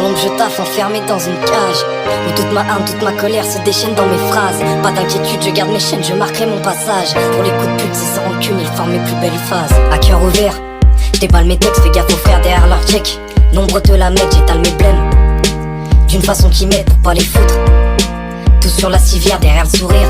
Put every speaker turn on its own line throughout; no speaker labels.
l'ombre je taffe enfermé dans une cage où toute ma haine, toute ma colère se déchaîne dans mes phrases. Pas d'inquiétude, je garde mes chaînes, je marquerai mon passage. Pour les coups de pute, c'est sans rancune, ils forment mes plus belles phases. À cœur ouvert, je déballe mes textes, fais gaffe aux frères derrière leur check. Nombre te la mettent, j'étale mes blêmes d'une façon qui m'aide pour pas les foutre. Tout sur la civière derrière le sourire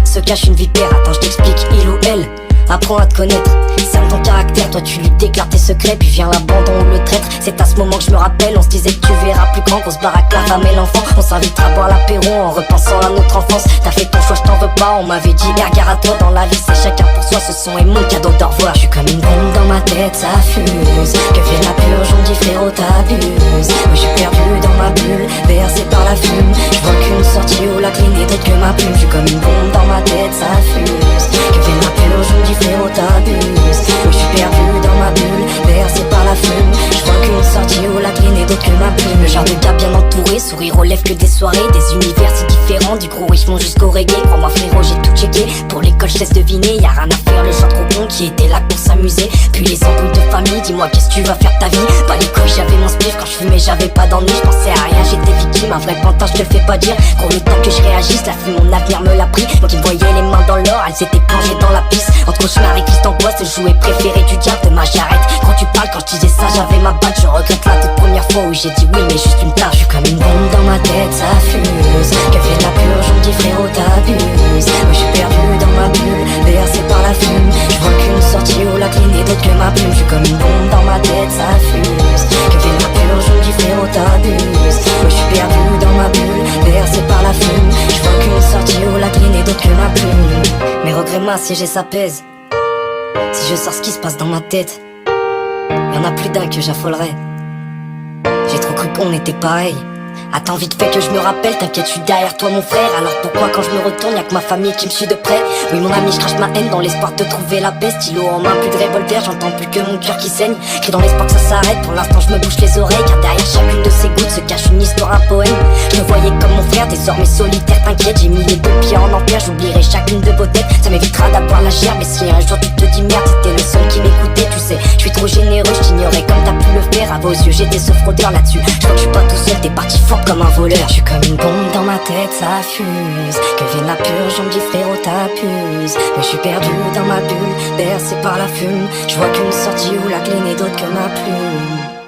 se cache une vipère, attends je t'explique, il ou elle. Apprends à te connaître, cerne ton caractère, toi tu lui déclares tes secrets, puis vient l'abandon ou le traître. C'est à ce moment que je me rappelle, on se disait que tu verras plus grand, qu'on se baraque la femme et l'enfant. On s'invitera à boire l'apéro en repensant à notre enfance. T'as fait ton choix, je t'en veux pas, on m'avait dit gare à toi. Dans la vie c'est chacun pour soi, ce son est mon cadeau d'au revoir. Je suis comme une bombe dans ma tête, ça fuse. Que fait la purge, on dit frérot t'abuses. Moi je suis perdu dans ma bulle, bercé par la fume. Je vois qu'une sortie où la clé n'est d'autre que ma plume. Je suis comme une bombe dans ma tête, ça fuse. Que fait la purge, on dit frérot t'abuses. Moi je suis perdu dans ma bulle, bercé par la fume. Je vois qu'une sortie où la clé n'est d'autre que ma plume. Le genre de gars bien entouré, sourire aux lèvres que des soirées. Des univers si différents, du gros Richemont jusqu'au reggae. Crois-moi frérot, j'ai tout checké. Pour l'école je laisse deviner, y'a rien à faire, le genre trop con qui était là pour s'amuser. Puis les embrouilles de famille, dis-moi qu'est-ce que tu vas faire ta vie. Pas les couilles, j'avais mon spliff, quand je fumais j'avais pas d'ennui. Je pensais à rien, j'étais victime, un vrai pantin je te le fais pas dire. Pour le temps que je réagisse, la fume mon avenir me l'a pris. Moi qui me voyais les mains dans l'or, elles étaient plongées dans la pisse. Entre cauchemar et crise d'angoisse, le jouet préféré du diable de ma jarrette. Quand tu parles, quand je disais ça, j'avais ma batte. Je regrette la toute première fois où j'ai dit oui, mais juste une tâche. Je suis comme une bombe dans ma tête, ça fuse. Que fait de la purge, on me dit frérot t'abuses. Moi je suis perdu dans ma bulle, bercé par la fume. Je vois qu'une sortie où la clé n'est d'autre que ma plume. Je suis comme une bombe dans ma tête, ça fuse. Que fait de la purge, on me dit frérot t'abuses. Moi je suis perdu dans ma bulle, bercé par la fume. Je vois qu'une sortie où la clé n'est d'autre que ma plume. Mes regrets m'assiègent et ça pèse. Si je sors ce qui se passe dans ma tête, y'en a plus d'un que j'affolerais. J'ai trop cru qu'on était pareil. Attends vite fait que je me rappelle, t'inquiète je suis derrière toi mon frère. Alors pourquoi quand je me retourne y'a que ma famille qui me suit de près. Oui mon ami je crache ma haine dans l'espoir de trouver la paix. Stylo en main, plus de revolver, j'entends plus que mon cœur qui saigne. Crie dans l'espoir que ça s'arrête, pour l'instant je me bouche les oreilles. Car derrière chacune de ces gouttes se cache une histoire, un poème. Je me voyais comme mon frère, désormais solitaire, t'inquiète. J'ai mis les deux pieds en enfer, j'oublierai chacune de vos têtes. Ça m'évitera d'avoir la gerbe, et si un jour tu te dis merde, c'était le seul qui m'écoutait. Tu sais, je suis trop généreux, je t'ignorais comme t'as pu le faire. À vos yeux j'étais ce fraudeur là-dessus. Je crois que je suis pas tout seul, t'es parti fort comme un voleur. Je suis comme une bombe dans ma tête, ça fuse. Que vienne la purge, on me dit frérot t'abuses. Moi je suis perdu dans ma bulle, bercé par la fume. Je vois qu'une sortie où la clé n'est d'autre que ma plume.